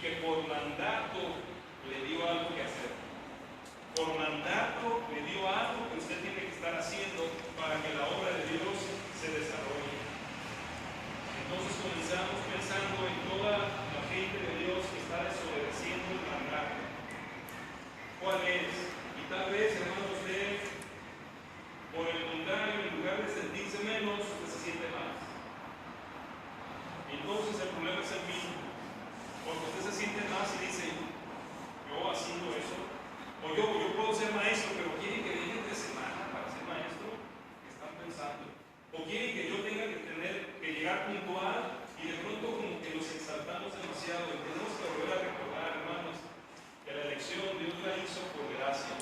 que por mandato le dio algo que hacer. Por mandato le dio algo que usted tiene que estar haciendo para que la obra de Dios se desarrolle. Entonces comenzamos pensando en toda la gente de Dios que está desobedeciendo el mandato. ¿Cuál es? Y tal vez, hermano, usted, por el contrario, en lugar de sentirse menos, usted se siente más. Entonces el problema es el mismo. Porque usted se siente más y dice, yo haciendo eso, o yo puedo ser maestro, pero quieren que deje 3 semanas para ser maestro. ¿Qué están pensando? O quieren que yo tenga que llegar puntual, y de pronto como que nos exaltamos demasiado. Y tenemos que volver a recordar, hermanos, que la elección Dios la hizo por gracia.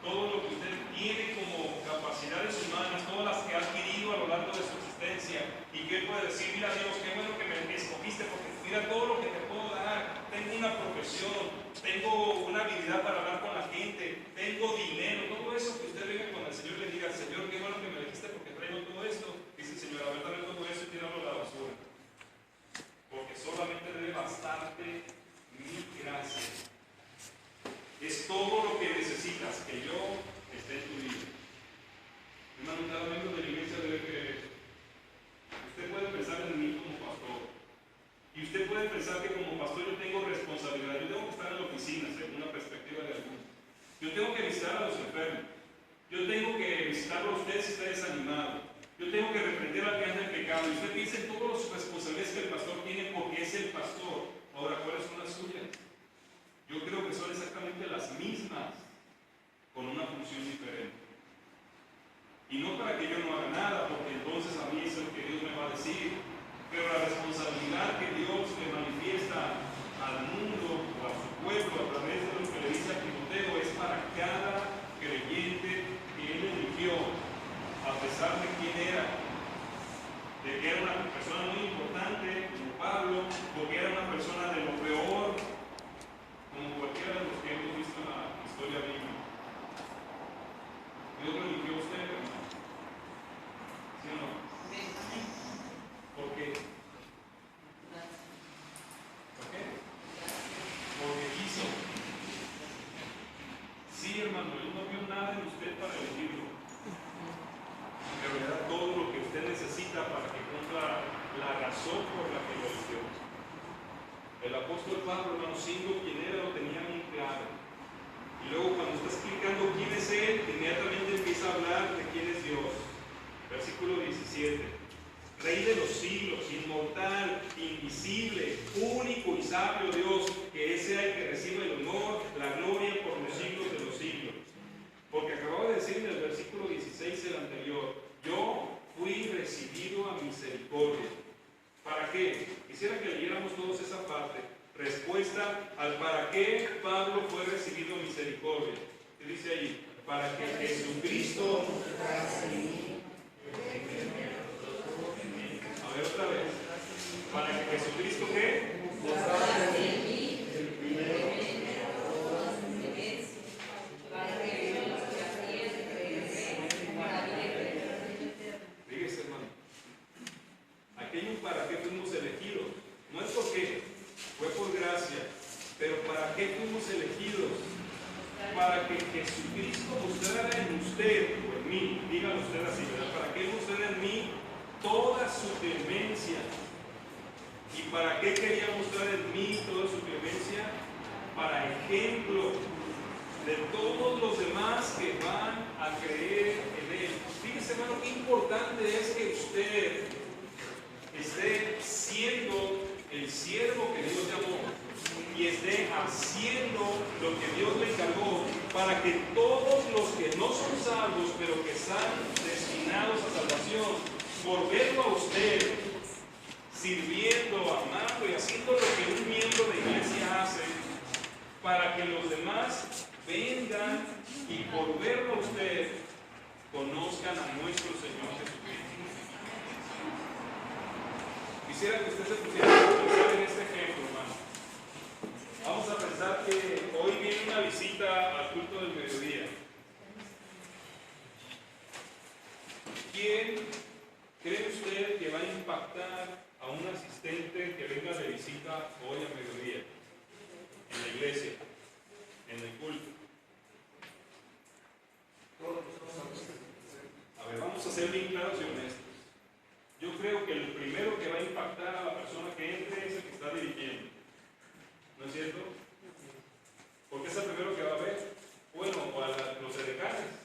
Todo lo que usted tiene como capacidades humanas, todas las que ha adquirido a lo largo de su existencia, y que él puede decir, mira Dios, qué bueno que me escogiste, porque mira todo lo que te puedo dar. Tengo una profesión, tengo una habilidad para hablar con la gente, tengo dinero, todo eso que usted venga con el Señor y le diga, Señor, qué bueno que me elegiste porque traigo todo esto. Dice el Señor, a ver, dame todo eso y tíralo a la basura, porque solamente debe bastarte mi gracia. Es todo lo que necesitas, que yo esté en tu vida. Hermano, cada miembro de la iglesia debe creer esto. Usted puede pensar en mí como pastor, y usted puede pensar que como pastor yo tengo responsabilidad. Yo tengo que estar en la oficina, según la perspectiva de algunos. Yo tengo que visitar a los enfermos. Yo tengo que visitarlo a usted si está desanimado. Yo tengo que reprender al que anda en pecado. Y usted piensa en todas las responsabilidades que el pastor tiene porque es el pastor. Ahora, ¿cuáles son las suyas? Yo creo que son exactamente las mismas, con una función diferente. Y no para que yo no haga nada, porque entonces a mí es lo que Dios me va a decir, pero la responsabilidad que Dios le manifiesta al mundo o a su pueblo a través de lo que le dice a Timoteo es para cada creyente que él eligió, a pesar de quién era, de que era una persona muy importante como Pablo, o que era una persona de lo peor, como cualquiera de los que hemos visto en la historia bíblica. Dios lo eligió a usted, hermano. ¿Sí o no? ¿Por qué? ¿Por qué? Porque quiso. Sí, hermano, Él no vio nada en usted para elegirlo. Pero le da todo lo que usted necesita para que cumpla la razón por la que lo eligió. El apóstol Pablo, hermano, siendo quien era, lo tenía muy claro. Y luego cuando está explicando quién es Él, inmediatamente empieza a hablar de quién es Dios. Versículo 17. Rey de los siglos, inmortal, invisible, único y sabio Dios, que ese sea el que recibe el honor, la gloria por los siglos de los siglos. Porque acababa de decir en el versículo 16 el anterior, yo fui recibido a misericordia. ¿Para qué? Quisiera que leyéramos todos esa parte. Respuesta al para qué Pablo fue recibido a misericordia. ¿Qué dice ahí? Para que Jesucristo... A ver otra vez. Para que Jesucristo, ¿qué? Fíjese, hermano. Aquí hay un para qué fuimos elegidos. No es porque fue por gracia, pero para qué fuimos elegidos. Para que Jesucristo mostrara en usted o en mí, dígalo usted así, ¿verdad? Para que mostrara en mí toda su clemencia. ¿Y para qué quería mostrar en mí toda su clemencia? Para ejemplo de todos los demás que van a creer en Él. Fíjese, hermano, qué importante es que usted esté siendo el siervo que Dios llamó y esté haciendo lo que Dios le encargó, para que todos los que no son salvos, pero que están destinados a salvación, por verlo a usted sirviendo, amando y haciendo lo que un miembro de iglesia hace, para que los demás vengan y por verlo a usted conozcan a nuestro Señor Jesucristo. Quisiera que usted se pusiera a pensar en este ejemplo, hermano. Vamos a pensar que hoy viene una visita al culto del mediodía. ¿Quién cree usted que va a impactar a un asistente que venga de visita hoy a mediodía en la iglesia, en el culto? A ver, vamos a ser bien claros y honestos. Yo creo que el primero que va a impactar a la persona que entre es el que está dirigiendo. ¿No es cierto? Porque es el primero que va a ver. Bueno, o a los edecanes.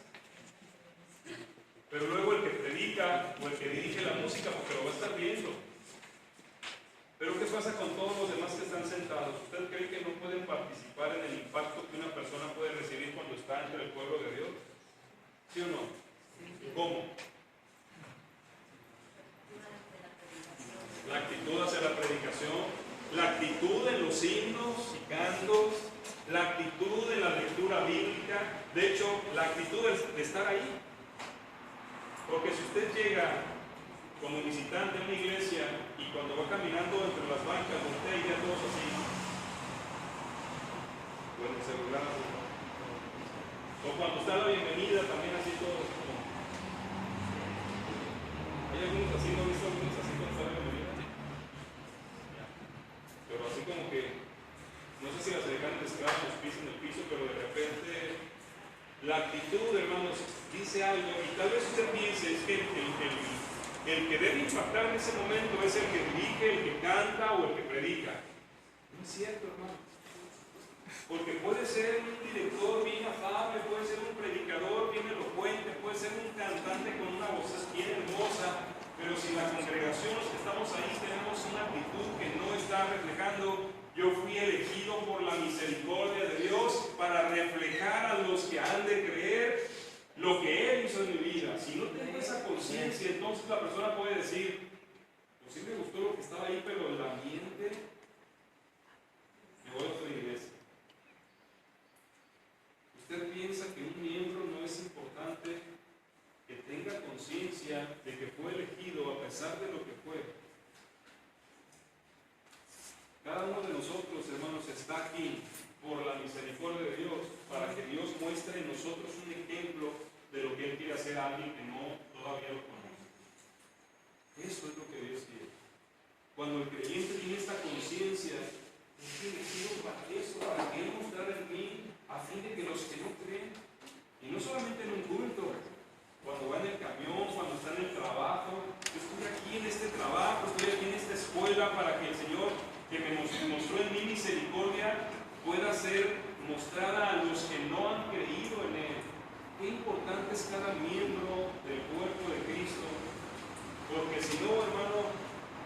Pero luego el que predica o el que dirige la música, porque lo va a estar viendo. Pero ¿qué pasa con todos los demás que están sentados? ¿Usted cree que no pueden participar en el impacto que una persona puede recibir cuando está entre el pueblo de Dios? ¿Sí o no? ¿Cómo? La actitud hacia la predicación, la actitud en los himnos y cantos, la actitud en la lectura bíblica, de hecho, la actitud de estar ahí. Porque si usted llega como visitante a una iglesia y cuando va caminando entre las bancas, usted y a todos así, bueno, celular, o cuando está la bienvenida, también así todos como. Hay algunos así, ¿no he visto algunos así cuando está la bienvenida? Pero así como que, no sé si las dejan descalzos, pisen el piso, pero de repente la actitud, hermanos, dice algo, y tal vez usted piense, es que el que debe impactar en ese momento es el que dirige, el que canta o el que predica. No es cierto, hermano. Porque puede ser un director bien afable, puede ser un predicador bien elocuente, puede ser un cantante con una voz bien hermosa, pero si la congregación, los que estamos ahí, tenemos una actitud que no está reflejando: yo fui elegido por la misericordia de Dios para reflejar a los que han de creer lo que Él hizo en mi vida. Si no tengo esa conciencia, entonces la persona puede decir: pues sí me gustó lo que estaba ahí, pero el ambiente, me voy a otra iglesia. ¿Usted piensa que un miembro no es importante que tenga conciencia de que fue elegido a pesar de lo que fue? Cada uno de nosotros, hermanos, está aquí por la misericordia de Dios, para que Dios muestre en nosotros un ejemplo de lo que Él quiere hacer a alguien que no todavía lo conoce. Eso es lo que Dios quiere. Cuando el creyente tiene esta conciencia, es elegido para eso, para que Él mostrara en mí, a fin de que los que no creen, y no solamente en un culto, cuando va en el camión, cuando está en el trabajo, yo estoy aquí en este trabajo, estoy aquí en esta escuela, para que el Señor, que me mostró en mí misericordia, pueda ser mostrada a los que no han creído en Él. Qué importante es cada miembro del cuerpo de Cristo, porque si no, hermano,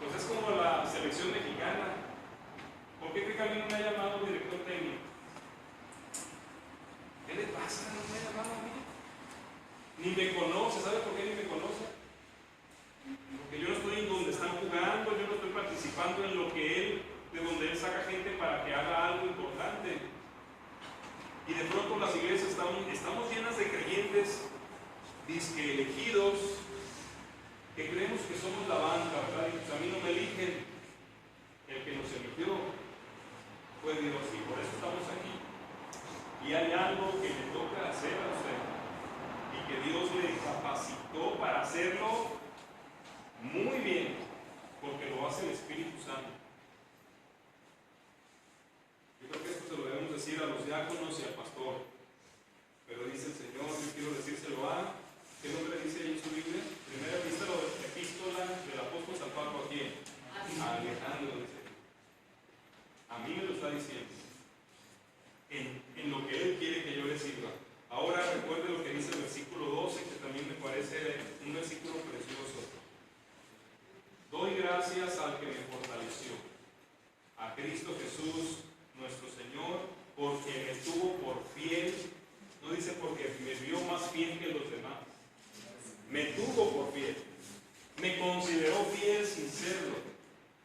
pues es como la selección mexicana. ¿Por qué cree que a mí no me ha llamado director técnico? ¿Qué le pasa? No me ha llamado a mí. Ni me conoce. ¿Sabe por qué ni me conoce? Porque yo no estoy en donde están jugando, yo no estoy participando en lo que Él, de donde Él saca gente para que haga algo importante. Y de pronto las iglesias estamos llenas de creyentes disque elegidos, que creemos que somos la banca, ¿verdad? Y pues a mí no me eligen. El que nos eligió fue Dios, y por eso estamos aquí. Y hay algo que le toca hacer a usted, y que Dios le capacitó para hacerlo muy bien, porque lo hace el Espíritu Santo. Yo creo que esto se lo debemos decir a los diáconos y al pastor, pero dice el Señor, yo quiero decírselo a, ¿qué nombre dice ahí en su Biblia? Primera epístola del apóstol San Pablo, ¿a quién? A Alejandro, dice. A mí me lo está diciendo, en lo que Él quiere que yo le sirva. Ahora recuerde lo que dice el versículo 12, que también me parece un versículo precioso. Doy gracias al que me fortaleció, a Cristo Jesús, nuestro Señor, porque me tuvo por fiel. No dice porque me vio más fiel que los demás. Me tuvo por fiel. Me consideró fiel sin serlo.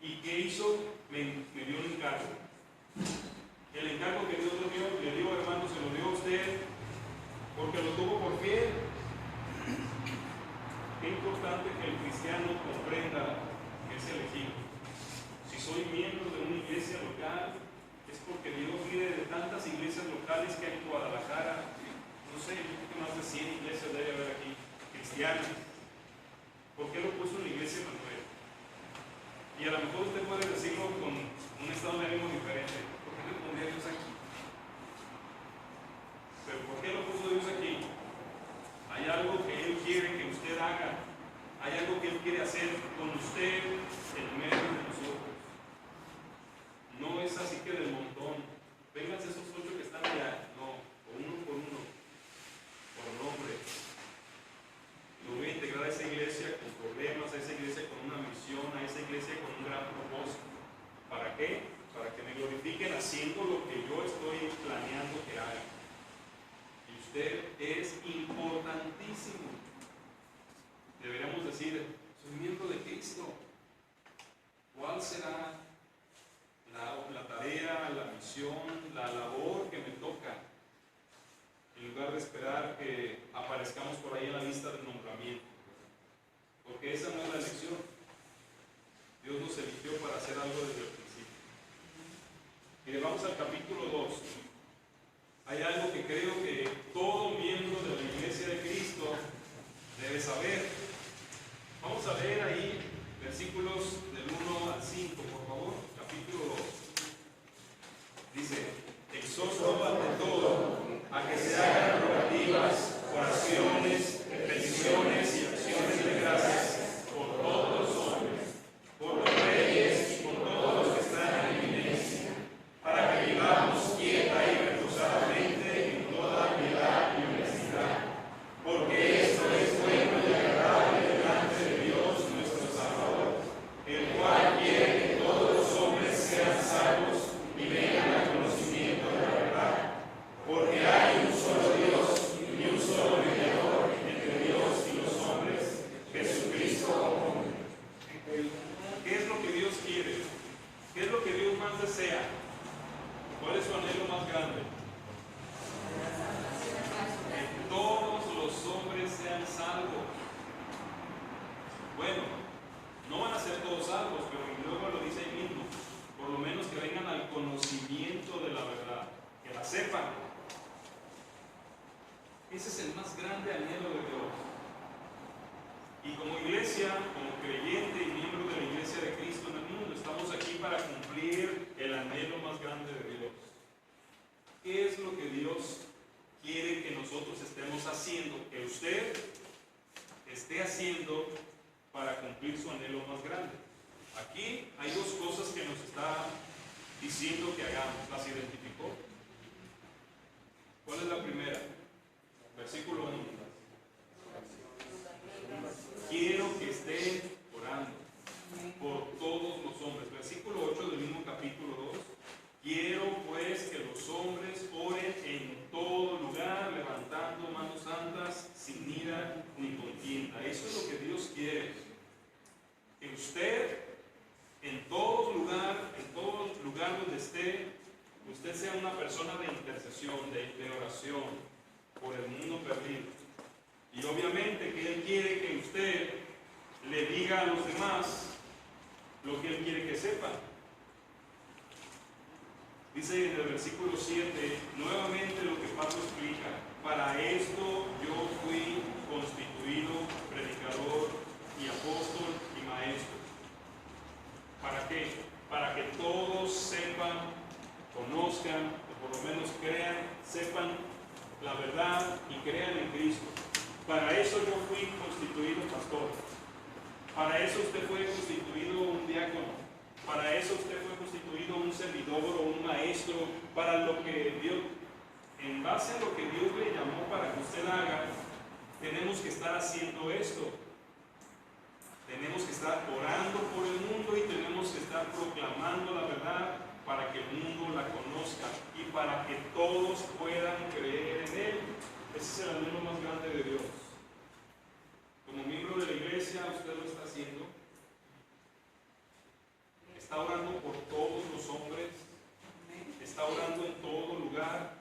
¿Y qué hizo? Me dio un encargo. El encargo que Dios le dio, hermano, se lo dio a usted porque lo tuvo por fiel. Qué importante que el cristiano comprenda que es elegido. Si soy miembro de una iglesia local, es porque Dios, mire, de tantas iglesias locales que hay en Guadalajara, no sé, yo creo que más de 100 iglesias debe haber aquí, cristianas. ¿Por qué lo puso en la iglesia Manuel? Y a lo mejor usted puede decirlo con misión, la labor que me toca, en lugar de esperar que aparezcamos por ahí en la lista de nombramiento. Porque esa no es la elección. Dios nos eligió para hacer algo desde el principio. Mire, vamos al capítulo 2. Hay algo que creo que todo miembro de la Iglesia de Cristo debe saber. Vamos a leer ahí versículos del 1 al 5, por favor, capítulo 2. Dice: exhorto ante todo a que se hagan rogativas, oraciones, peticiones y acciones de gracias por todos los hombres, por los reyes y por todos los que están en eminencia, para que vivamos quieta y reposadamente en toda piedad y honestidad, porque esto es bueno y agradable delante de Dios nuestro Salvador, el cual quiere que todos los hombres sean salvos y vengan al conocimiento de la verdad, porque hay un solo Dios y un solo mediador entre Dios y los hombres, Jesucristo hombre. ¿Qué es lo que Dios quiere? ¿Qué es lo que Dios más desea? ¿Cuál es su anhelo más grande? Que todos los hombres sean salvos. Bueno, no van a ser todos salvos, pero luego lo dice ahí mismo. Por lo menos que vengan al conocimiento de la verdad, que la sepan. Ese es el más grande anhelo de Dios. Y como iglesia, como creyente y miembro de la Iglesia de Cristo en el mundo, estamos aquí para cumplir el anhelo más grande de Dios. ¿Qué es lo que Dios quiere que nosotros estemos haciendo, que usted esté haciendo para cumplir su anhelo más grande? Aquí hay dos cosas que nos está diciendo que hagamos. ¿Las identificó? ¿Cuál es la primera? Versículo 1. Quiero que estén orando por todos los hombres. Versículo 8 del mismo capítulo 2. Quiero pues que los hombres oren en todo lugar, levantando manos santas, sin ira ni contienda. Eso es lo que Dios quiere. Que usted, en todo lugar donde esté, usted sea una persona de intercesión, de oración por el mundo perdido. Y obviamente que Él quiere que usted le diga a los demás lo que Él quiere que sepan. Dice en el versículo 7, nuevamente lo que Pablo explica: para esto yo fui constituido predicador y apóstol y maestro. ¿Para qué? Para que todos sepan, conozcan, o por lo menos crean, sepan la verdad y crean en Cristo. Para eso yo fui constituido pastor. Para eso usted fue constituido un diácono. Para eso usted fue constituido un servidor o un maestro. Para lo que Dios, en base a lo que Dios le llamó para que usted haga, tenemos que estar haciendo esto. Tenemos que estar orando por el mundo y tenemos que estar proclamando la verdad para que el mundo la conozca y para que todos puedan creer en Él. Ese es el anhelo más grande de Dios. Como miembro de la iglesia, usted lo está haciendo. Está orando por todos los hombres. Está orando en todo lugar.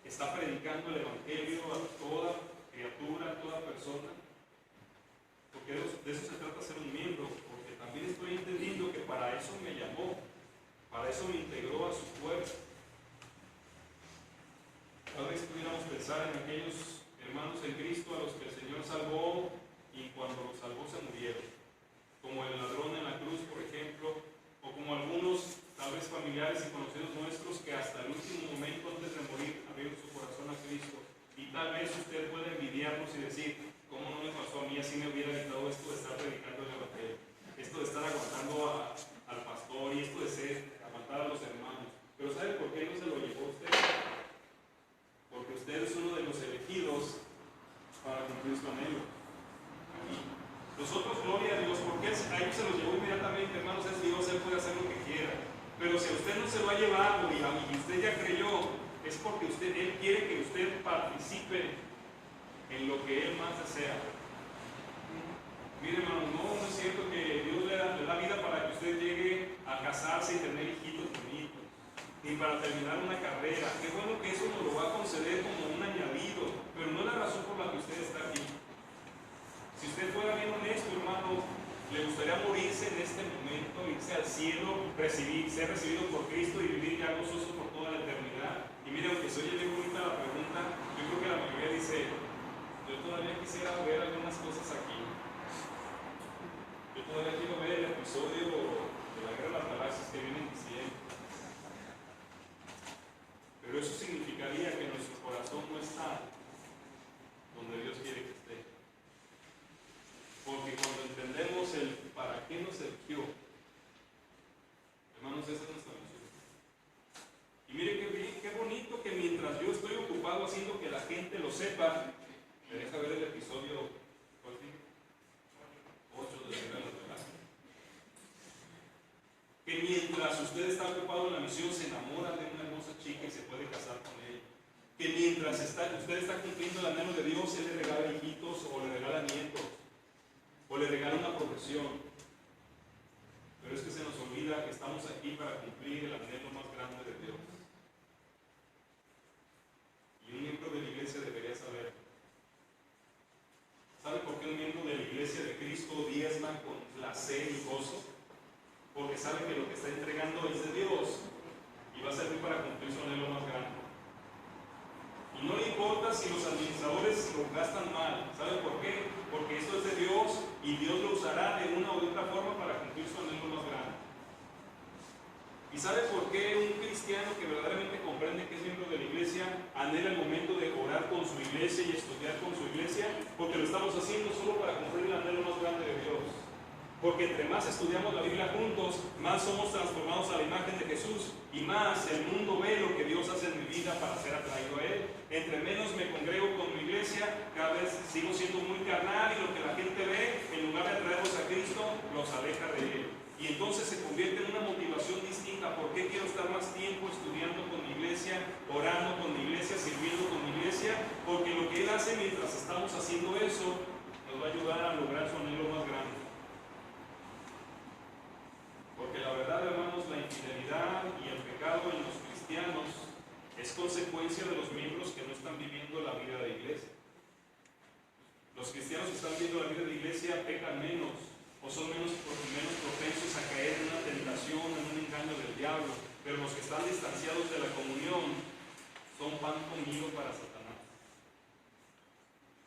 Está predicando el evangelio a toda criatura, a toda persona. Porque de eso se trata ser un miembro. Porque también estoy entendiendo que para eso me llamó. Para eso me integró a su cuerpo. Tal vez pudiéramos pensar en aquellos hermanos en Cristo a los que el Señor salvó y cuando los salvó se murieron, como el ladrón en la cruz, por ejemplo, o como algunos tal vez familiares y conocidos nuestros que hasta el último momento antes de morir abrieron su corazón a Cristo. Y tal vez usted puede envidiarnos y decir: ¿cómo no me pasó a mí? Así me hubiera evitado esto de estar predicando el evangelio, esto de estar aguantando al pastor y esto de aguantar a los hermanos. Pero ¿sabe por qué no se lo llevó usted? Porque usted es uno de los elegidos para cumplir su anhelo. Nosotros, gloria a Dios, porque a ellos se los llevó inmediatamente, hermanos, es Dios, Él puede hacer lo que quiera. Pero si a usted no se lo ha llevado y usted ya creyó, es porque Él quiere que usted participe en lo que Él más desea. Mire, hermano, no es cierto que Dios le da vida para que usted llegue a casarse y tener hijitos bonitos. ni para terminar una carrera. Qué bueno que eso nos lo va a conceder como un añadido, pero no es la razón por la que usted está aquí. Si usted fuera bien honesto, hermano, le gustaría morirse en este momento, irse al cielo, ser recibido por Cristo y vivir ya gozoso por toda la eternidad. Y mire, aunque se oye bien bonita la pregunta, yo creo que la mayoría dice, yo todavía quisiera ver algunas cosas aquí. Yo todavía quiero ver el episodio de la Guerra de las Galaxias que vienen diciendo. Pero eso significaría que nuestro corazón no está donde Dios quiere que esté. Porque cuando entendemos el para qué nos eligió, hermanos, esa es nuestra misión. Y mire qué bonito que mientras yo estoy ocupado haciendo que la gente lo sepa, me deja ver el episodio 8 de la Guerra de las Galaxias. Que mientras usted está ocupado en la misión, se enamora de una hermosa chica y se puede casar con ella. Que mientras usted está cumpliendo el anhelo de Dios, Él le regala hijitos o le regala nietos o le regala una profesión. Pero es que se nos olvida que estamos aquí para cumplir el anhelo más grande de Dios. Y un miembro de la iglesia debería saber. ¿Sabe por qué un miembro de la iglesia de Cristo diezma con placer y gozo? Porque sabe que lo que está entregando es de Dios y va a servir para cumplir su anhelo más grande. Y no le importa si los administradores lo gastan mal. ¿Sabe por qué? Porque esto es de Dios y Dios lo usará de una u otra forma para cumplir su anhelo más grande. ¿Y sabe por qué un cristiano que verdaderamente comprende que es miembro de la iglesia anhela el momento de orar con su iglesia y estudiar con su iglesia? Porque lo estamos haciendo solo para cumplir el anhelo más grande de Dios. Porque entre más estudiamos la Biblia juntos, más somos transformados a la imagen de Jesús y más el mundo ve lo que Dios hace en mi vida para ser atraído a Él. Entre menos me congrego con mi iglesia, cada vez sigo siendo muy carnal y lo que la gente ve, en lugar de atraerlos a Cristo, los aleja de Él. Y entonces se convierte en una motivación distinta. ¿Por qué quiero estar más tiempo estudiando con mi iglesia, orando con mi iglesia, sirviendo con mi iglesia? Porque lo que Él hace mientras estamos haciendo eso, nos va a ayudar a lograr su anhelo más grande. Porque la verdad, hermanos, la infidelidad y el pecado en los cristianos es consecuencia de los miembros que no están viviendo la vida de iglesia. Los cristianos que están viviendo la vida de iglesia pecan menos o son menos propensos a caer en una tentación, en un engaño del diablo. Pero los que están distanciados de la comunión son pan comido para Satanás.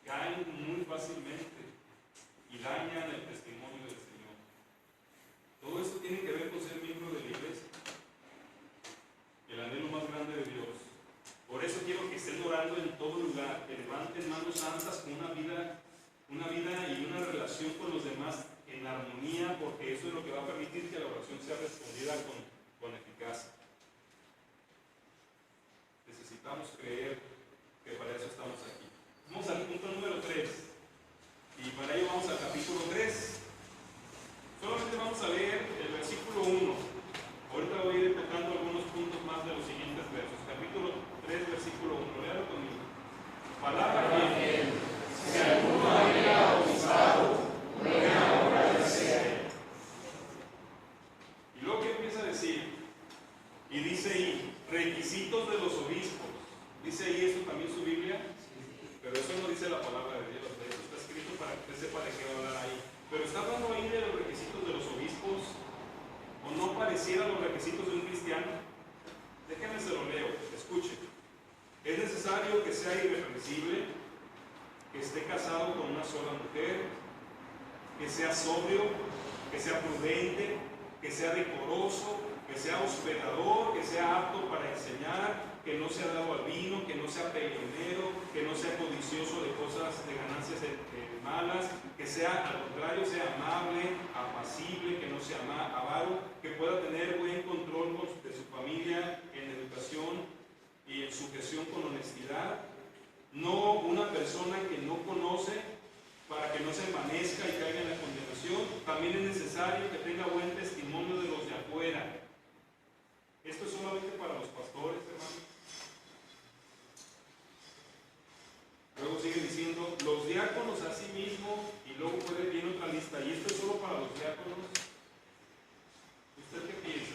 Caen muy fácilmente y dañan el testimonio del Señor. Todo esto tiene que ver con ser miembro de la iglesia, el anhelo más grande de Dios. Por eso quiero que estén orando en todo lugar, que levanten manos santas con una vida y una relación con los demás en armonía, porque eso es lo que va a permitir que la oración sea respondida con eficacia. Necesitamos creer que para eso estamos aquí. Vamos al punto número 3 y para ello vamos al capítulo 3. Solamente vamos a leer el versículo 1. Ahorita voy a ir tocando algunos puntos más de los siguientes versos. Capítulo 3, versículo 1. Léalo conmigo. Palabra que si alguno había bautizado, buena obra desea. Y luego que empieza a decir, y dice ahí, requisitos de los obispos. Dice ahí esto también su Biblia, pero eso no dice la palabra de Dios. Eso está escrito para que usted sepa de qué va a hablar ahí. Pero está hablando ahí de los requisitos de los obispos, o no pareciera los requisitos de un cristiano. Déjenme se lo leo, escuchen. Es necesario que sea irreprensible, que esté casado con una sola mujer, que sea sobrio, que sea prudente, que sea decoroso, que sea hospedador, que sea apto para enseñar, que no sea dado al vino, que no sea peleonero, que no sea codicioso de cosas, de ganancias malas, que sea al contrario, sea amable, apacible, que no sea avaro, que pueda tener buen control de su familia en educación y en sujeción con honestidad. No una persona que no conoce para que no se envanezca y caiga en la condenación. También es necesario que tenga buen testimonio de los de afuera. Esto es solamente para los pastores, hermanos. Luego sigue diciendo, los diáconos a sí mismos, y luego viene otra lista, y esto es solo para los diáconos. ¿Usted qué piensa?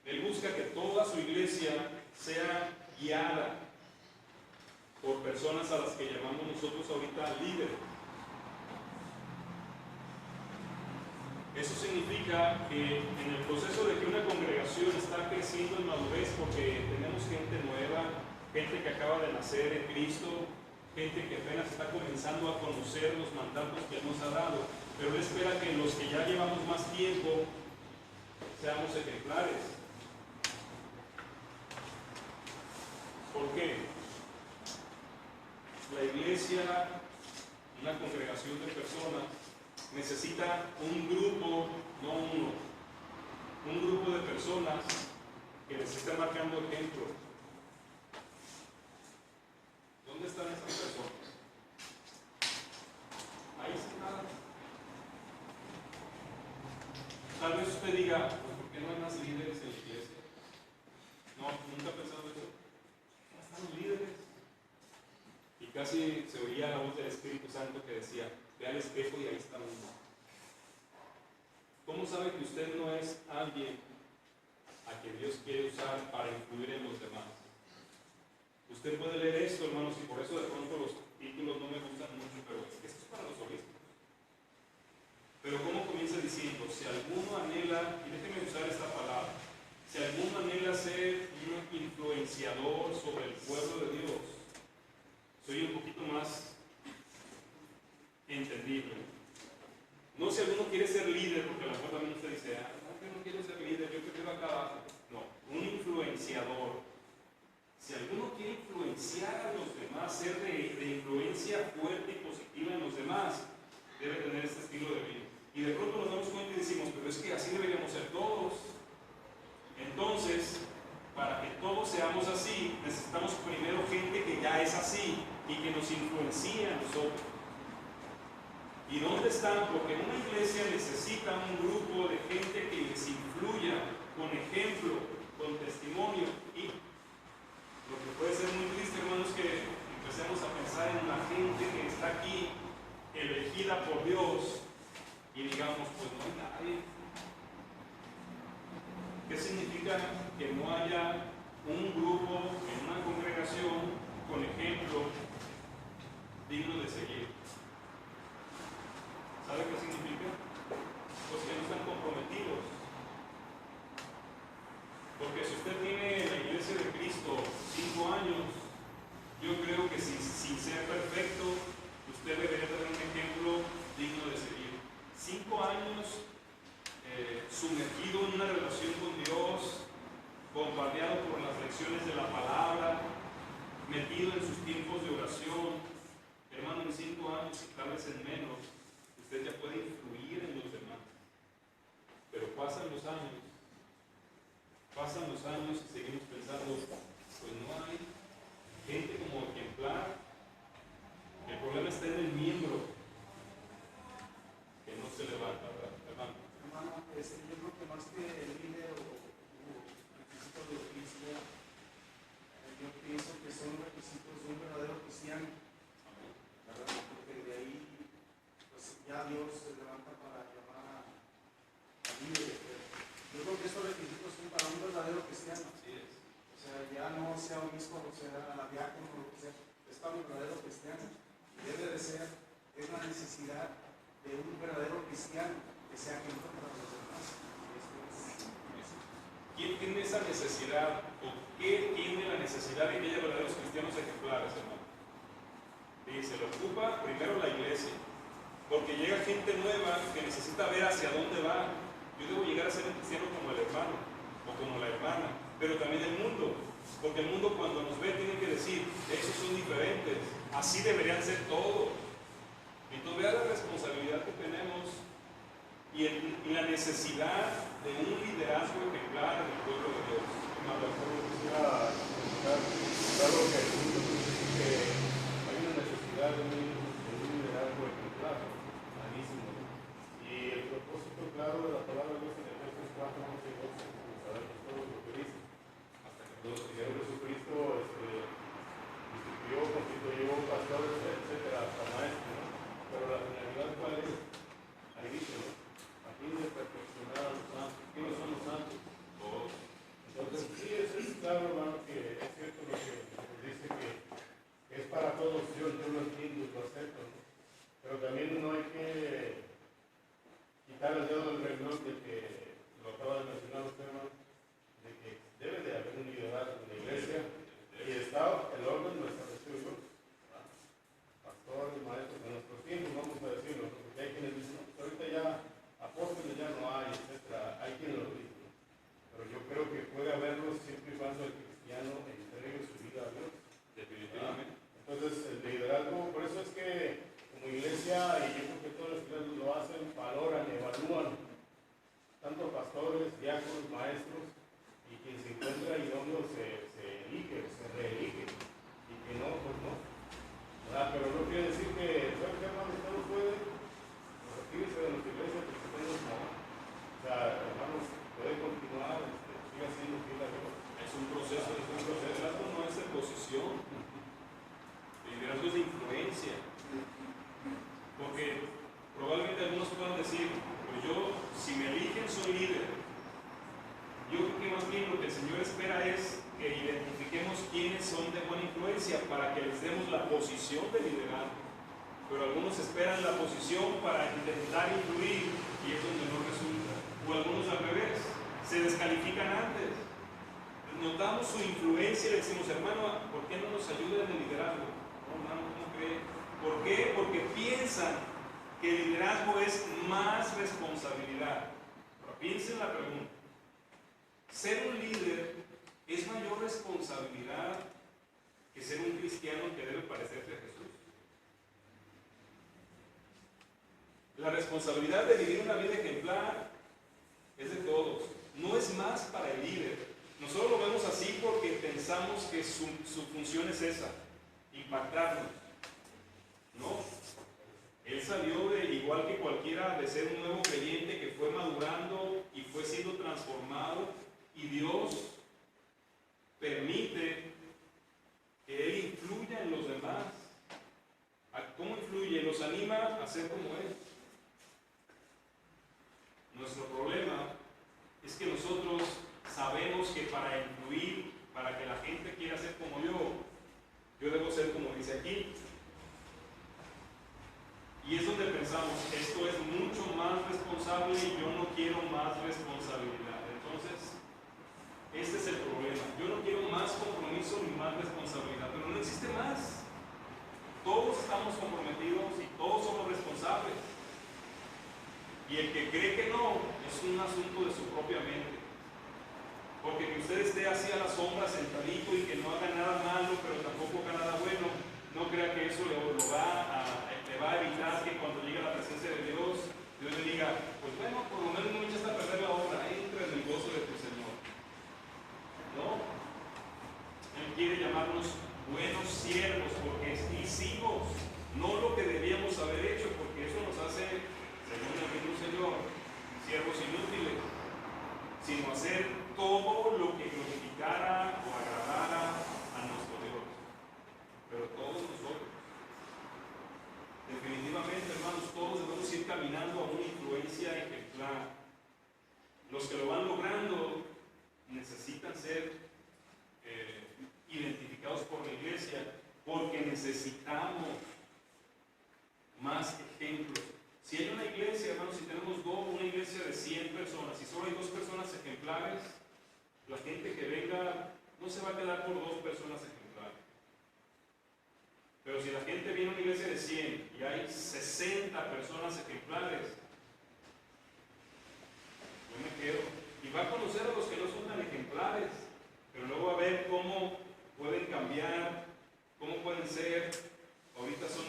Él busca que toda su iglesia sea guiada por personas a las que llamamos nosotros ahorita líderes. Eso significa que en el proceso de que una congregación está creciendo en madurez porque tenemos gente nueva, gente que acaba de nacer en Cristo, gente que apenas está comenzando a conocer los mandatos que Él nos ha dado, pero Él espera que los que ya llevamos más tiempo seamos ejemplares. ¿Por qué? La iglesia, una congregación de personas, necesita un grupo, no uno, un grupo de personas que les esté marcando ejemplo. ¿Dónde están esas personas? Ahí están. Tal vez usted diga, ¿por qué no hay más líderes en la iglesia? No, nunca he pensado eso. ¿Dónde están los líderes? Y casi se oía la voz del Espíritu Santo que decía, ve al espejo y ahí está uno. ¿Cómo sabe que usted no es alguien a que Dios quiere usar para influir en los demás? Usted puede leer esto, hermanos, y por eso de pronto los títulos no me gustan mucho, pero esto es para los obispos. Pero ¿cómo comienza diciendo? Si alguno anhela, y déjeme usar esta palabra, si alguno anhela ser un influenciador sobre el pueblo de Dios, soy un poquito más entendible. No si alguno quiere ser líder, porque a lo mejor también usted dice, yo no quiero ser líder, yo prefiero acá abajo. No, un influenciador. Si alguno quiere influenciar a los demás, ser de influencia fuerte y positiva en los demás, debe tener este estilo de vida. Y de pronto nos damos cuenta y decimos, pero es que así deberíamos ser todos. Entonces, para que todos seamos así, necesitamos primero gente que ya es así y que nos influencie a nosotros. ¿Y dónde están? Porque en una iglesia necesita un grupo de gente que les influya con ejemplo, con testimonio. Y lo que puede ser muy triste, hermanos, es que empecemos a pensar en la gente que está aquí, elegida por Dios, y digamos, pues no hay nadie. ¿Qué significa que no haya un grupo en una congregación con ejemplo digno de seguir? ¿Sabe qué significa? Pues que no están comprometidos. Porque si usted tiene la iglesia de Cristo 5 años, yo creo que sin ser perfecto, usted debería tener un ejemplo digno de seguir. 5 años sumergido en una relación con Dios, bombardeado por las lecciones de la palabra, metido en sus tiempos de oración. Hermano, en 5 años y tal vez en menos, usted ya puede influir en los demás. Pero pasan los años y seguimos pensando, pues no hay gente como ejemplar. El problema está en el miembro que no se levanta, ¿verdad, hermano? Hermano, yo creo que más que el líder o requisitos de oficio, yo pienso que son requisitos de un verdadero cristiano, ¿verdad? Porque de ahí pues ya Dios se levanta para llamar a líderes. Yo creo que estos requisitos son para un verdadero cristiano. Así es. O sea, ya no sea obispo, o sea diácono, o lo que sea, es para un verdadero cristiano. Y debe de ser, es la necesidad de un verdadero cristiano que sea ejemplo para los demás. ¿Quién tiene esa necesidad o qué tiene la necesidad de que haya verdaderos cristianos ejemplares, hermano? Dice, lo ocupa primero la iglesia, porque llega gente nueva que necesita ver hacia dónde va. Yo debo llegar a ser un cristiano como el hermano o como la hermana, pero también el mundo, porque el mundo cuando nos ve tiene que decir, esos son diferentes, así deberían ser todos. Entonces vea la responsabilidad que tenemos y la necesidad de un liderazgo ejemplar en el pueblo de Dios. Quisiera comentar, claro que el mundo dice que hay una necesidad de un liderazgo ejemplar, clarísimo. Y el propósito claro de la palabra de Dios en Efesios 4, 11 y 12, como sabemos todo lo que dice. Hasta que el Señor Jesucristo instituyó, constituyó pastores, etcétera, hasta maestros, ¿no? Pero la finalidad, ¿cuál es? Ahí dice, ¿no? A fin de perfeccionar a los santos. ¿Quiénes son los santos? Señor espera es que identifiquemos quiénes son de buena influencia para que les demos la posición de liderazgo. Pero algunos esperan la posición para intentar influir y es donde no resulta. O algunos al revés, se descalifican antes. Notamos su influencia y le decimos, hermano, ¿por qué no nos ayuda en el liderazgo? No, hermano, ¿cómo cree? ¿Por qué? Porque piensan que el liderazgo es más responsabilidad. Pero piensen la pregunta. Ser un líder es mayor responsabilidad que ser un cristiano que debe parecerse a Jesús. La responsabilidad de vivir una vida ejemplar es de todos. No es más para el líder. Nosotros lo vemos así porque pensamos que su función es esa, impactarnos. No. Él salió de, igual que cualquiera, de ser un nuevo creyente que fue madurando y fue siendo transformado, y Dios permite que Él influya en los demás. ¿Cómo influye? Los anima a ser como Él. Nuestro problema es que nosotros sabemos que para influir, para que la gente quiera ser como yo debo ser como dice aquí. Y es donde pensamos, esto es mucho más responsable y yo no quiero más responsabilidad. Entonces, este es el problema. Yo no quiero más compromiso ni más responsabilidad, pero no existe más. Todos estamos comprometidos y todos somos responsables. Y el que cree que no, es un asunto de su propia mente. Porque que usted esté así a la sombra, sentadito y que no haga nada malo, pero tampoco haga nada bueno, no crea que eso le va a evitar que cuando llegue a la presencia de Dios, Dios le diga, pues bueno, por lo menos no eches a perder la obra, entra en el gozo de tu Señor. No. Él quiere llamarnos buenos siervos, porque hicimos no lo que debíamos haber hecho, porque eso nos hace, según el mismo Señor, siervos inútiles, sino hacer todo lo que glorificara o agradara a nuestro Dios. Pero todos nosotros, definitivamente, hermanos, todos debemos ir caminando a una influencia ejemplar. Los que lo van logrando necesitan ser identificados por la iglesia, porque necesitamos más ejemplos. Si hay una iglesia, hermanos, si tenemos una iglesia de 100 personas, y solo hay 2 personas ejemplares, la gente que venga no se va a quedar por 2 personas ejemplares. Pero si la gente viene a una iglesia de 100 y hay 60 personas ejemplares, yo me quedo. Y va a conocer a los que no son tan ejemplares, pero luego va a ver cómo pueden cambiar, cómo pueden ser. Ahorita son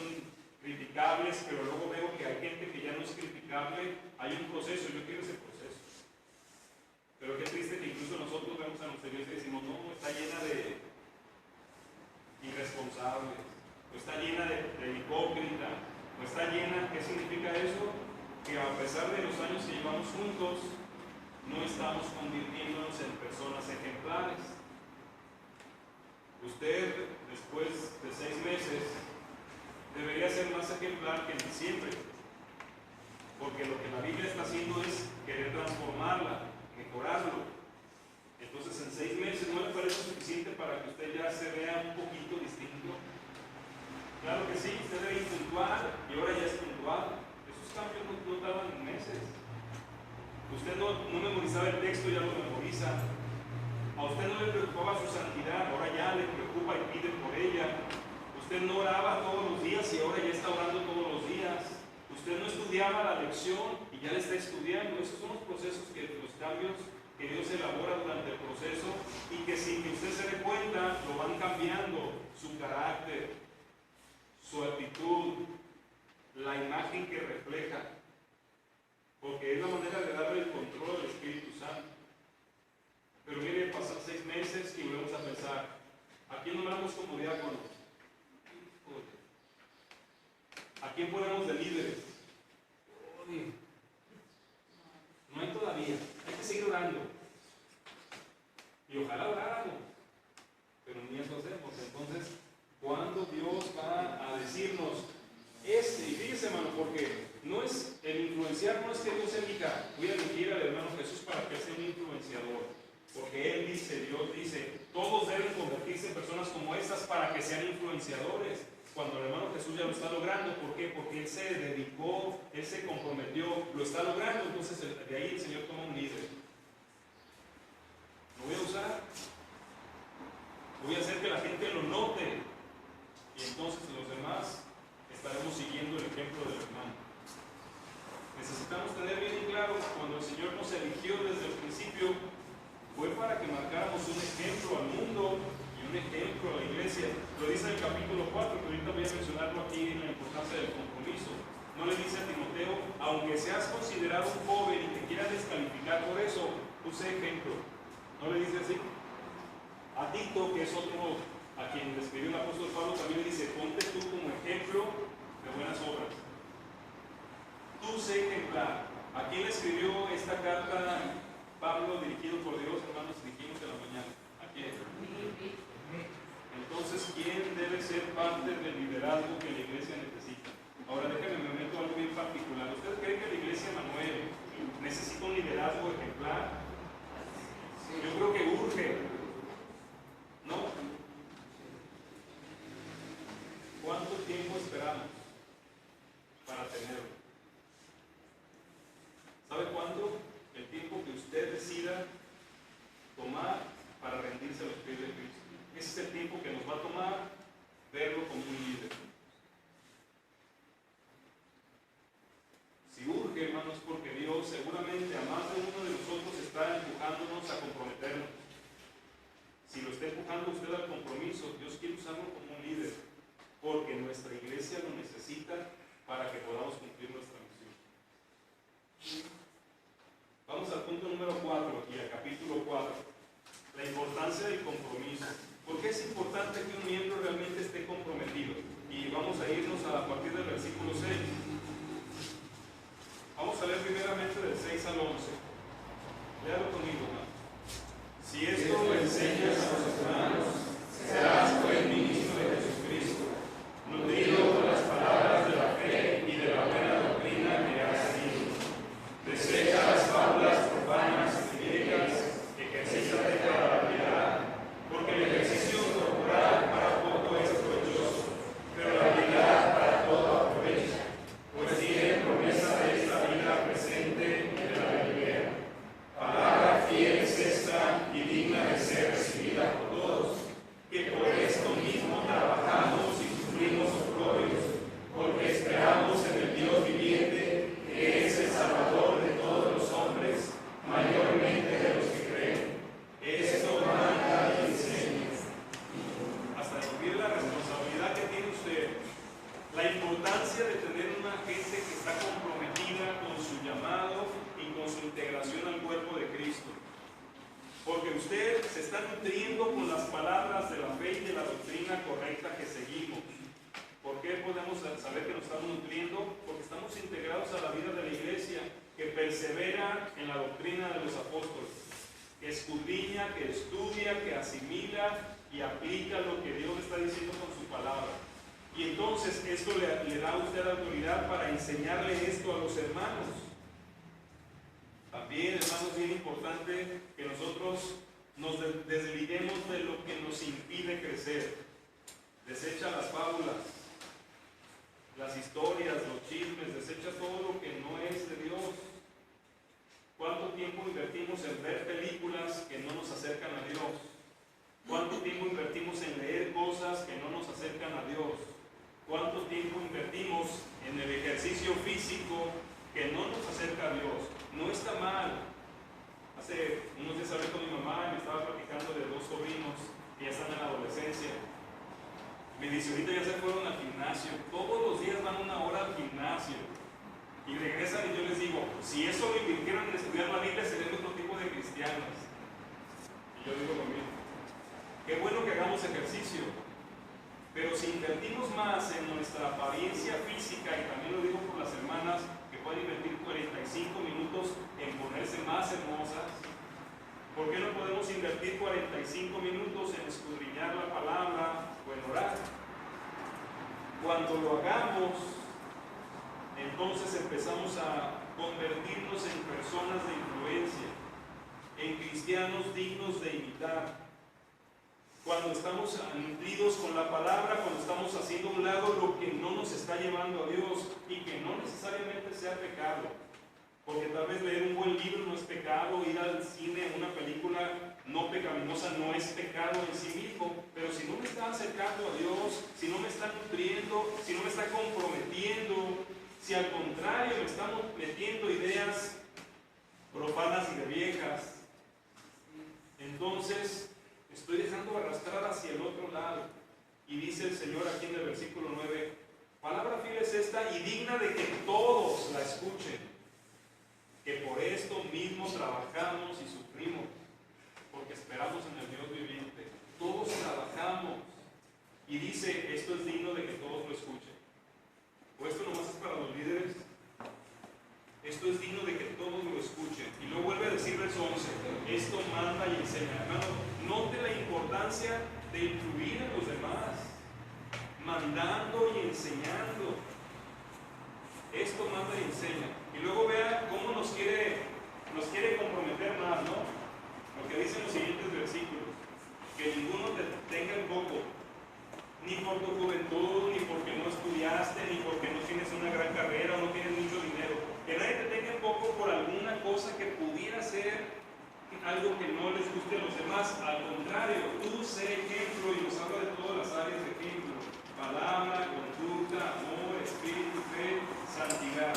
criticables, pero luego veo que hay gente que ya no es criticable. Hay un proceso, yo quiero ese proceso. Pero qué triste que incluso nosotros vemos a nuestra iglesia y decimos, no, está llena de irresponsables, o está llena de hipócrita, o está llena, ¿qué significa eso? Que a pesar de los años que llevamos juntos, no estamos convirtiéndonos en personas ejemplares. Usted, después de 6 meses, debería ser más ejemplar que en diciembre, porque lo que la Biblia está haciendo es querer transformarla, mejorarlo. Entonces en 6 meses no le parece suficiente para que usted ya se vea un poquito distinto. Claro que sí, usted era impuntual y ahora ya es puntual. Esos cambios no tardan meses. Usted no memorizaba el texto, ya lo memoriza. A usted no le preocupaba su santidad, ahora ya le preocupa y pide por ella. Usted no oraba todos los días y ahora ya está orando todos los días. Usted no estudiaba la lección y ya la está estudiando. Esos son los procesos, los cambios que Dios elabora durante el proceso y que sin que usted se dé cuenta lo van cambiando su carácter, su actitud, la imagen que refleja, porque es la manera de darle el control al Espíritu Santo. Pero mire, pasan 6 meses y volvemos a pensar, ¿a quién nombramos como diáconos? ¿A quién ponemos de líderes? No hay todavía, hay que seguir orando. Y ojalá oráramos, pero ni eso hacemos. Entonces, ¿cuándo Dios va a decirnos y fíjese, hermano, porque no es el influenciar, no es que Dios elija, voy a elegir al hermano Jesús para que sea un influenciador, porque Él dice, Dios dice, todos deben convertirse en personas como estas para que sean influenciadores. Cuando el hermano Jesús ya lo está logrando, ¿por qué? Porque él se dedicó, él se comprometió, lo está logrando, entonces de ahí el Señor toma un líder. Lo voy a usar, voy a hacer que la gente lo note, y entonces los demás estaremos siguiendo el ejemplo del hermano. Necesitamos tener bien claro que cuando el Señor nos eligió desde el principio, fue para que marcáramos un ejemplo al mundo y un ejemplo a la iglesia. Lo dice en el capítulo 4, que ahorita voy a mencionarlo aquí en la importancia del compromiso. No le dice a Timoteo, aunque seas considerado un joven y te quieras descalificar por eso, use ejemplo. No le dice así. A Tito, que es otro a quien le escribió el apóstol Pablo, también le dice, ponte tú como ejemplo de buenas obras. Tú sé ejemplar. ¿A quién le escribió esta carta Pablo, dirigido por Dios, hermanos? Dijimos en la mañana. ¿A quién? Entonces, ¿quién debe ser parte del liderazgo que la iglesia necesita? Ahora, déjenme me meto algo bien particular. ¿Ustedes creen que la iglesia Manuel necesita un liderazgo ejemplar? Yo creo que urge. ¿No? ¿Cuánto tiempo esperamos para tenerlo? ¿Sabe cuánto? El tiempo que usted decida tomar para rendirse a los pies de Cristo. Ese es el tiempo que nos va a tomar verlo como un líder. Si urge, hermanos, porque Dios seguramente a más de uno de nosotros está empujándonos a comprometernos. Si lo está empujando usted al compromiso, Dios quiere usarlo como un líder, porque nuestra iglesia lo necesita para que podamos cumplir nuestra misión. Vamos al punto número 4 y al capítulo 4. La importancia del compromiso. ¿Por qué es importante que un miembro realmente esté comprometido? Y vamos a irnos a partir del versículo 6. Vamos a leer primeramente del 6 al 11. Léalo conmigo, hermano. Si esto lo enseñas a los hermanos, serás buen ministro de Jesucristo, nutrido con las palabras de la fe y de la buena doctrina que has seguido. Desecha las fábulas profanas y griegas, ejercítate para la piedad, porque el ejercicio corporal para poco es provechoso, pero la piedad para todo aprovecha, pues tiene promesa de esta vida presente y de la venidera. Palabra fiel es esta y digna de ser recibida por todos, que por esto mismo trabajamos y sufrimos oprobios, porque esperamos en el Dios viviente, que es el Salvador de todos los hombres, mayormente de los que creen. Esto manda y enseña. Hasta descubrir la responsabilidad que tiene usted, la importancia de tener una gente que está comprometida con su llamado y con su integración al cuerpo de Cristo. Porque usted se está nutriendo con las palabras de la fe y de la doctrina correcta que seguimos. ¿Por qué podemos saber que nos estamos nutriendo? Porque estamos integrados a la vida de la iglesia, que persevera en la doctrina de los apóstoles, que escudriña, que estudia, que asimila y aplica lo que Dios está diciendo con su palabra. Y entonces esto le da a usted autoridad para enseñarle esto a los hermanos. También, hermanos, es bien importante que nosotros nos desliguemos de lo que nos impide crecer. Desecha las fábulas, las historias, los chismes, desecha todo lo que no es de Dios. ¿Cuánto tiempo invertimos en ver películas que no nos acercan a Dios? ¿Cuánto tiempo invertimos en leer cosas que no nos acercan a Dios? ¿Cuánto tiempo invertimos en el ejercicio físico que no nos acerca a Dios? No está mal. Hace unos días hablé con mi mamá y me estaba platicando de 2 sobrinos que ya están en la adolescencia. Me dice, ahorita ya se fueron al gimnasio, todos los días van 1 hora al gimnasio y regresan, y yo les digo, si eso lo invirtieran en estudiar la Biblia, serían otro tipo de cristianos. Y yo digo lo mismo. Qué bueno que hagamos ejercicio, pero si invertimos más en nuestra apariencia física, y también lo digo por las hermanas que pueden invertir 45 minutos en ponerse más hermosas, ¿por qué no podemos invertir 45 minutos en escudriñar la palabra o en orar? Cuando lo hagamos, entonces empezamos a convertirnos en personas de influencia, en cristianos dignos de imitar. cuando estamos nutridos con la palabra, cuando estamos haciendo a un lado lo que no nos está llevando a Dios y que no necesariamente sea pecado. Porque tal vez leer un buen libro no es pecado, ir al cine, una película no pecaminosa no es pecado en sí mismo, pero si no me está acercando a Dios, si no me está nutriendo, si no me está comprometiendo, si al contrario me está metiendo ideas profanas y de viejas, entonces estoy dejando arrastrar hacia el otro lado. Y dice el Señor aquí en el versículo 9, palabra fiel es esta y digna de que todos la escuchen, que por esto mismo trabajamos y sufrimos, porque esperamos en el Dios viviente. Todos trabajamos. Y dice, esto es digno de que todos lo escuchen. ¿O esto nomás es para los líderes? Esto es digno de que todos lo escuchen. Y luego vuelve a decir verso 11, esto manda y enseña. Hermano, note la importancia de influir en los demás, mandando y enseñando. Esto manda y enseña. Y luego vea cómo nos quiere comprometer más, ¿no? Lo que dicen los siguientes versículos. Que ninguno te tenga en poco, ni por tu juventud, ni porque no estudiaste, ni porque no tienes una gran carrera o no tienes mucho dinero. Que nadie te tenga en poco por alguna cosa que pudiera ser algo que no les guste a los demás. Al contrario, tú sé ejemplo, y nos habla de todas las áreas de ejemplo. Palabra, conducta, amor, espíritu, fe, santidad.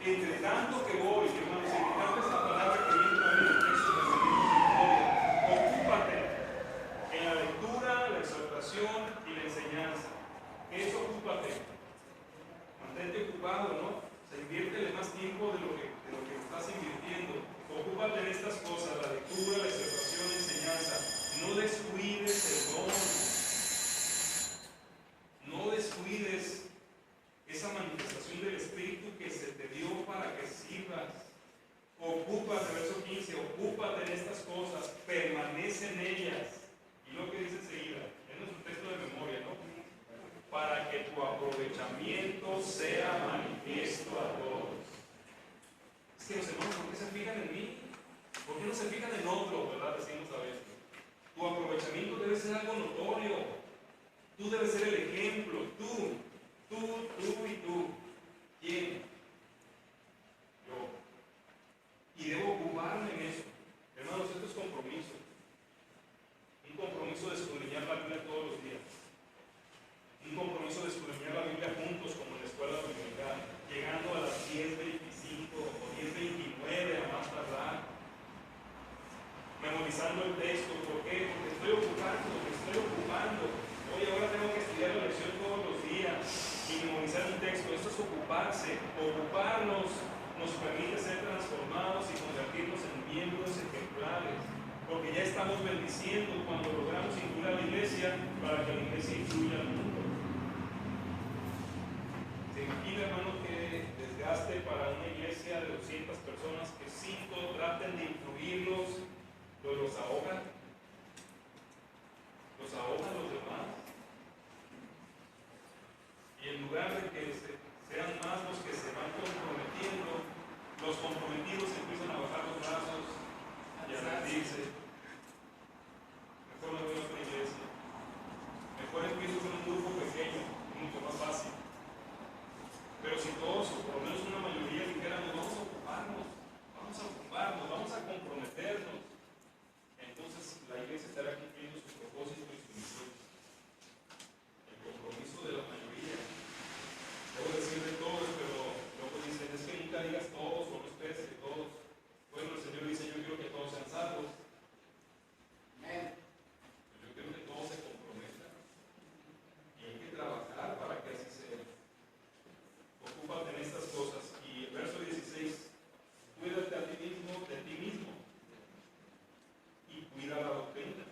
Entre tanto que voy, hermanos, entre tanto esta palabra que viene también en el texto de la ocúpate en la lectura, la exhortación y la enseñanza. ¿Qué es ocúpate? Mantente ocupado, ¿no? O sea, inviértele más tiempo de lo que estás invirtiendo. Ocúpate en estas cosas, la lectura, la exhortación, la enseñanza. No descuides el don. No descuides esa manifestación del Espíritu que se te dio para que sirvas. Ocúpate, verso 15, ocúpate en estas cosas, permanece en ellas. Y lo que dice enseguida, es nuestro texto de memoria, ¿no? Para que tu aprovechamiento sea manifiesto a todos. Es que los hermanos, ¿por qué se fijan en mí? ¿Por qué no se fijan en otro, verdad? Decimos a veces. Tu aprovechamiento debe ser algo notorio. Tú debes ser el ejemplo, tú y tú. ¿Quién? Yo. Y debo ocuparme en eso. Hermanos, esto es compromiso. Un compromiso de escudriñar la Biblia todos los días. Un compromiso de escudriñar la Biblia juntos, como en la escuela dominical, llegando a las 10:25 o 10:29 a más tardar. Memorizando el texto. ¿Por qué? Porque estoy ocupando. Oye, ahora tengo que estudiar la lección todos los días y memorizar un texto. Esto es ocuparse. Ocuparnos nos permite ser transformados y convertirnos en miembros ejemplares. Porque ya estamos bendiciendo cuando logramos incluir a la iglesia para que la iglesia influya al mundo. ¿Se imagina, hermano, qué desgaste para una iglesia de 200 personas que 5 traten de influirlos, pues los ahogan? Los ahogan los demás. Y en lugar de que sean más los que se van comprometiendo, los comprometidos empiezan a bajar los brazos y a rendirse. Mejor me voy a otra iglesia. Mejor empiezo con un grupo pequeño, mucho más fácil. Pero si todos, o por lo menos una mayoría, dijéramos, vamos a ocuparnos, vamos a comprometernos, entonces la iglesia estará cumpliendo su propósito y su misión. El compromiso de la mayoría. Debo decir de todos, pero luego dicen, es que nunca digas todos o no esperes de todos. Bueno, el Señor dice, yo quiero que todos sean salvos. Yo quiero que todos se comprometan. Y hay que trabajar para que así sea. Ocúpate en estas cosas. Y el verso 16, cuídate a ti mismo de ti mismo. Y cuida la doctrina.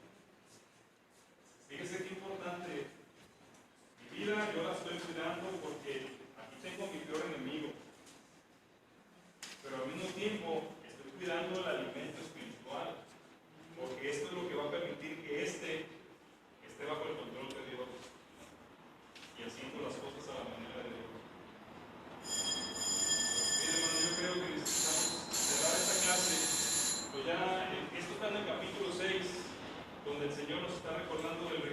Fíjese qué importante. Mi vida yo la estoy cuidando porque aquí tengo mi peor enemigo. Pero al mismo tiempo estoy cuidando el alimento espiritual. Porque esto es lo que va a permitir que esté bajo el control de Dios. Y haciendo las cosas a la manera de Dios. Mire, hermano, yo creo que necesitamos cerrar esta clase. Pues ya, esto está en el capítulo 6, donde el Señor nos está recordando del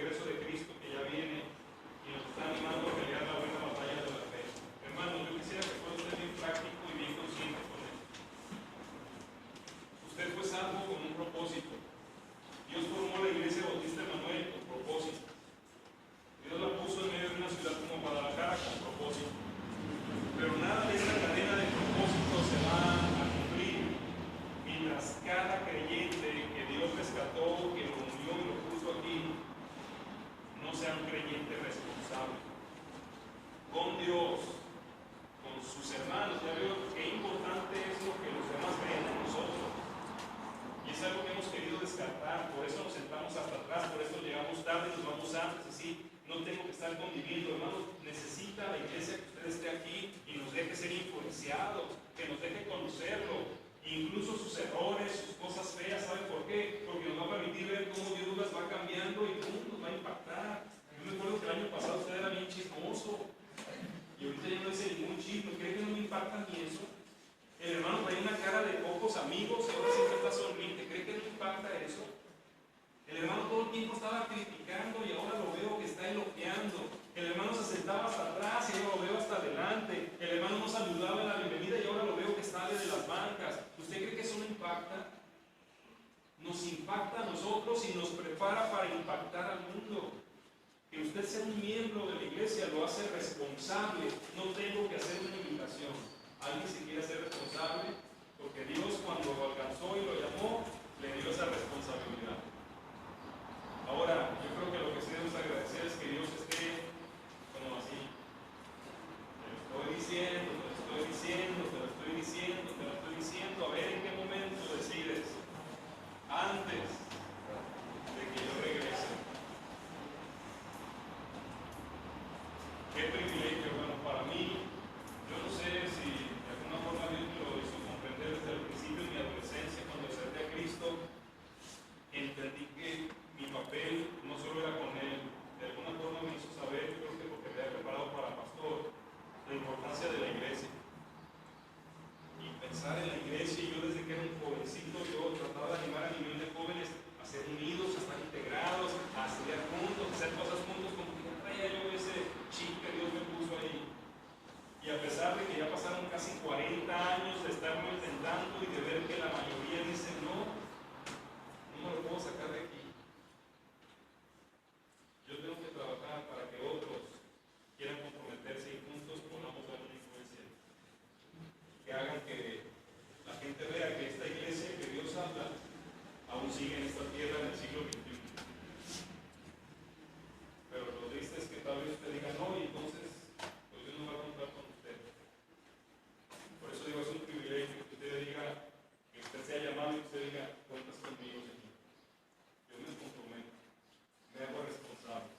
tarde, nos vamos antes, así. No tengo que estar conviviendo, hermanos. Necesita la iglesia que usted esté aquí y nos deje ser influenciados, que nos deje conocerlo, incluso sus errores, sus cosas feas. ¿Sabe por qué? Porque nos va a permitir ver cómo Dios las va cambiando y cómo nos va a impactar. Yo me acuerdo que el año pasado usted era bien chismoso y ahorita ya no dice ningún chisme. ¿Cree que no me impacta ni eso? El hermano trae una cara de pocos amigos y ahora siempre está sonriente. ¿Cree que no impacta eso? El hermano todo el tiempo estaba criticando y ahora lo veo que está elogiando. El hermano se sentaba hasta atrás y ahora lo veo hasta adelante. El hermano no saludaba en la bienvenida y ahora lo veo que sale de las bancas. ¿Usted cree que eso no impacta? Nos impacta a nosotros y nos prepara para impactar al mundo. Que usted sea un miembro de la iglesia lo hace responsable. No tengo que hacer una invitación. Alguien se quiere hacer responsable porque Dios cuando lo alcanzó y lo llamó, le dio esa responsabilidad. Ahora, yo creo que lo que sí debemos agradecer es que Dios esté como así. Te lo estoy diciendo, te lo estoy diciendo, te lo estoy diciendo, te lo estoy diciendo. A ver en qué momento decides antes de que yo regrese. Qué privilegio, hermano, para mí. Yo no sé si de alguna forma Dios me lo hizo comprender desde el principio de mi adolescencia, cuando acerqué a Cristo, entendí que mi papel no solo era con Él, de alguna forma me hizo saber, creo que porque me había preparado para pastor, la importancia de la iglesia. Y pensar en la iglesia, y yo desde que era un jovencito, yo trataba de animar a mi nivel de jóvenes a ser unidos, a estar integrados, a estudiar juntos, a hacer cosas juntos, como que ya traía yo ese chip que Dios me puso ahí. Y a pesar de que ya pasaron casi 40 años de estarlo intentando y de ver que la mayoría dice no me lo puedo sacar de aquí. Yo tengo que trabajar para que otros quieran comprometerse y juntos podamos dar una influencia que hagan que la gente vea que esta iglesia que Dios habla aún sigue en esta tierra en el siglo XXI. Pero lo triste es que tal vez usted diga no y entonces pues Dios no va a contar con usted. Por eso digo, es un privilegio que usted diga, que usted sea llamado y que usted diga, cuentas conmigo, Señor. Yo me comprometo, me hago responsable.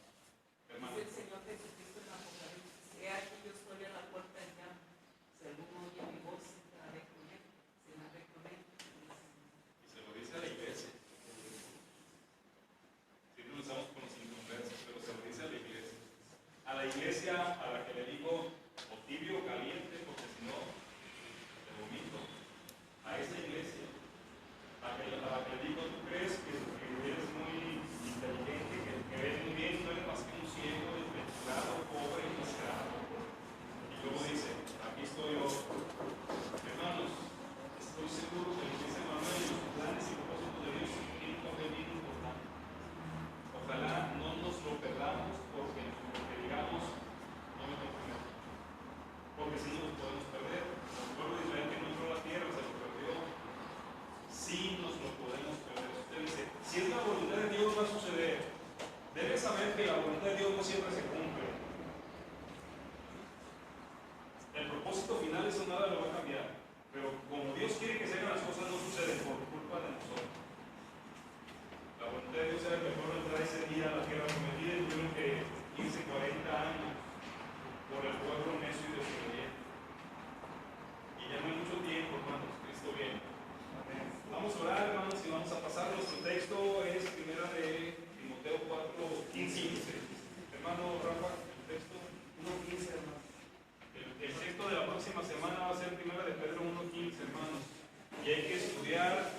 Hermano. Dice el Señor Jesucristo en Apocalipsis: he aquí yo estoy a la puerta y llamo. Si alguno oye mi voz, entraré con él, cenaré con él. Y se lo dice a la iglesia. Siempre lo usamos con los inconversos, pero se lo dice a la iglesia. A la iglesia a la que le digo o tibio o caliente, porque si no, te vomito. A esa iglesia. A la que le digo, tú crees que eres muy inteligente, que ves muy bien, no eres más que un ciego, desventurado, pobre y miserable. Y luego dice, aquí estoy yo. Hermanos, estoy seguro que lo que dice Manuel, los planes y propósitos de Dios tienen un papel bien importante. Ojalá no nos lo perdamos porque digamos, no me comprometo. Porque si no nos podemos perder. El pueblo de Israel que no entró a la tierra se lo perdió. Sí nos lo podemos perder. Usted dice, si es la voluntad de Dios va a suceder. Debe saber que la voluntad de Dios no siempre se cumple. El propósito final eso nada lo va a cambiar. Pero como Dios quiere que se hagan las cosas, no suceden por culpa de nosotros. La voluntad de Dios era que el pueblo entrara ese día a la tierra prometida y tuvieron que irse 40 años por el pueblo necio y desobediente. Y ya no hay mucho tiempo, hermanos. Cristo viene. Vamos a orar, hermanos, y vamos a pasar. Nuestro texto es primera de Timoteo 4:15. Hermano Rafa, el texto 1:15, hermano. el texto de la próxima semana va a ser primera de Pedro 1:15, hermanos. Y hay que estudiar